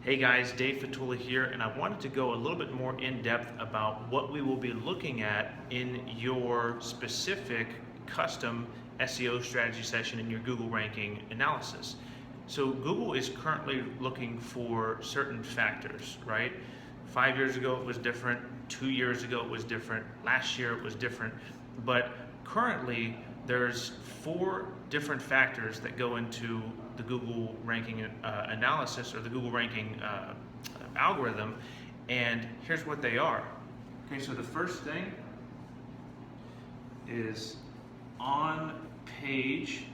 Hey guys, Dave Fatula here, and I wanted to go a little bit more in depth about what we will be looking at in your specific custom SEO strategy session in your Google ranking analysis. So Google is currently looking for certain factors, right? 5 years ago it was different, 2 years ago it was different, last year it was different, but currently there's 4 different factors that go into the Google ranking analysis or the Google ranking algorithm, and here's what they are. Okay, so the first thing is on-page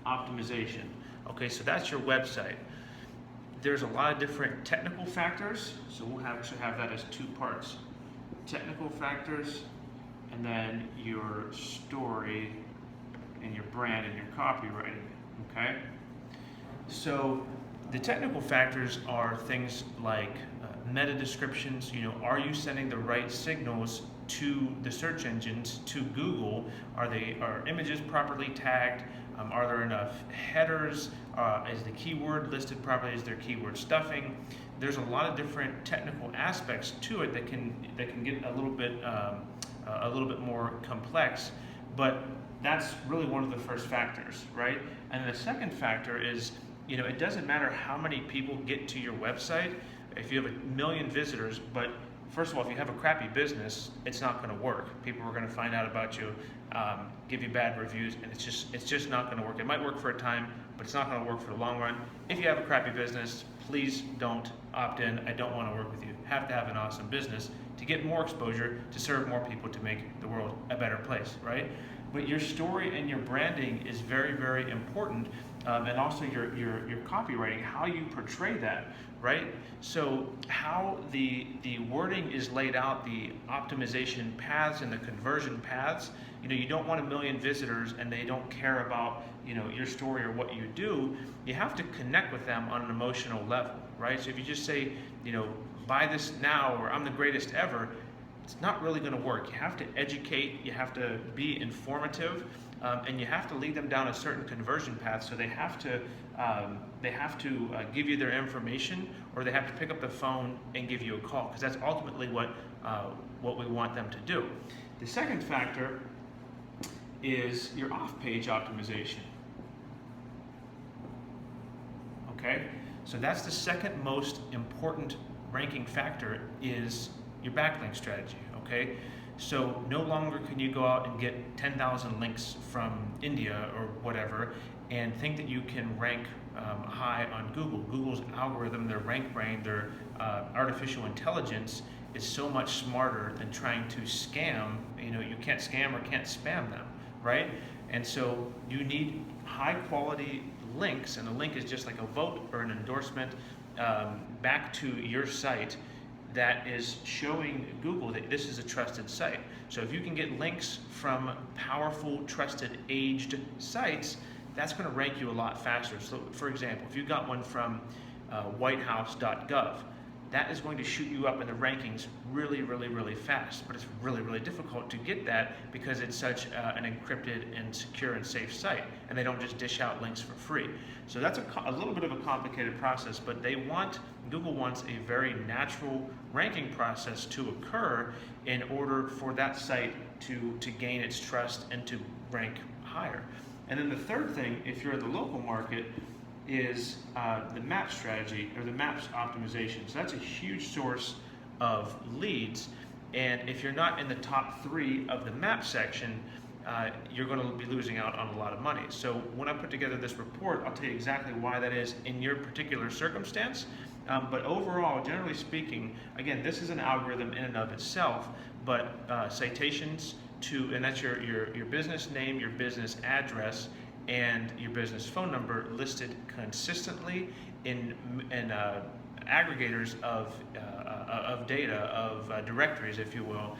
optimization. Okay, so that's your website. There's a lot of different technical factors, so we'll actually have that as 2 parts. Technical factors, and then your story and your brand and your copywriting, okay? So the technical factors are things like meta descriptions. Are you sending the right signals to the search engines, to Google? Are images properly tagged? Are there enough headers? Is the keyword listed properly? Is there keyword stuffing? There's a lot of different technical aspects to it that can get a little bit more complex, but that's really one of the first factors, right? And the second factor is, it doesn't matter how many people get to your website. If you have 1 million visitors, but first of all, if you have a crappy business, it's not going to work. People are going to find out about you, give you bad reviews, and it's just not going to work. It might work for a time, but it's not going to work for the long run. If you have a crappy business, please don't opt in. I don't want to work with you. You have to have an awesome business to get more exposure, to serve more people, to make the world a better place, right? But your story and your branding is very, very important, and also your copywriting, how you portray that, right? So how the wording is laid out, the optimization paths and the conversion paths. You don't want 1 million visitors and they don't care about your story or what you do. You have to connect with them on an emotional level, right? So if you just say, buy this now, or I'm the greatest ever, it's not really going to work. You have to educate, you have to be informative, and you have to lead them down a certain conversion path. So they have to give you their information, or they have to pick up the phone and give you a call, because that's ultimately what we want them to do. The second factor is your off-page optimization. Okay, so that's the second most important ranking factor, is your backlink strategy. Okay, so no longer can you go out and get 10,000 links from India or whatever and think that you can rank high on Google. Google's algorithm, their rank brain, their artificial intelligence is so much smarter than trying to scam. You can't scam or can't spam them, right? And so you need high quality links, and the link is just like a vote or an endorsement back to your site that is showing Google that this is a trusted site. So if you can get links from powerful, trusted, aged sites, that's going to rank you a lot faster. So for example, if you got one from whitehouse.gov, that is going to shoot you up in the rankings really, really, really fast. But it's really, really difficult to get that because it's such an encrypted and secure and safe site, and they don't just dish out links for free. So that's a little bit of a complicated process, but Google wants a very natural ranking process to occur in order for that site to gain its trust and to rank higher. And then the third thing, if you're in the local market, is the map strategy, or the maps optimization. So that's a huge source of leads, and if you're not in the top 3 of the map section, you're going to be losing out on a lot of money. So when I put together this report, I'll tell you exactly why that is in your particular circumstance. But overall, generally speaking, again, this is an algorithm in and of itself, but citations to, and that's your business name, your business address, and your business phone number listed consistently in aggregators of data, of directories, if you will,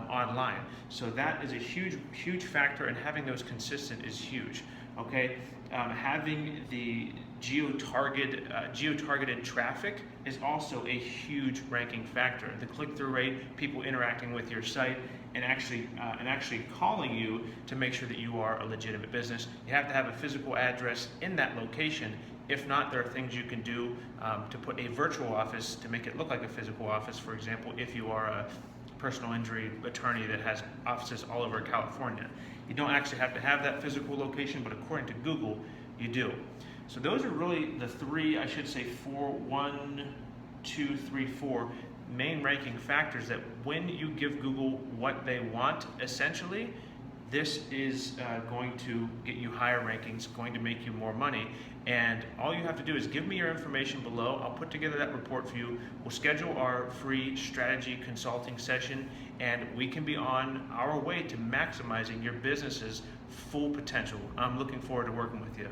online. So that is a huge factor, and having those consistent is huge. Okay, having the geo-targeted traffic is also a huge ranking factor. The click-through rate, people interacting with your site, and actually calling you to make sure that you are a legitimate business. You have to have a physical address in that location If not, there are things you can do to put a virtual office to make it look like a physical office. For example, if you are a personal injury attorney that has offices all over California, you don't actually have to have that physical location, but according to Google, you do. So those are really the three, I should say four main ranking factors that when you give Google what they want, essentially, this is going to get you higher rankings, going to make you more money. And all you have to do is give me your information below. I'll put together that report for you. We'll schedule our free strategy consulting session, and we can be on our way to maximizing your business's full potential. I'm looking forward to working with you.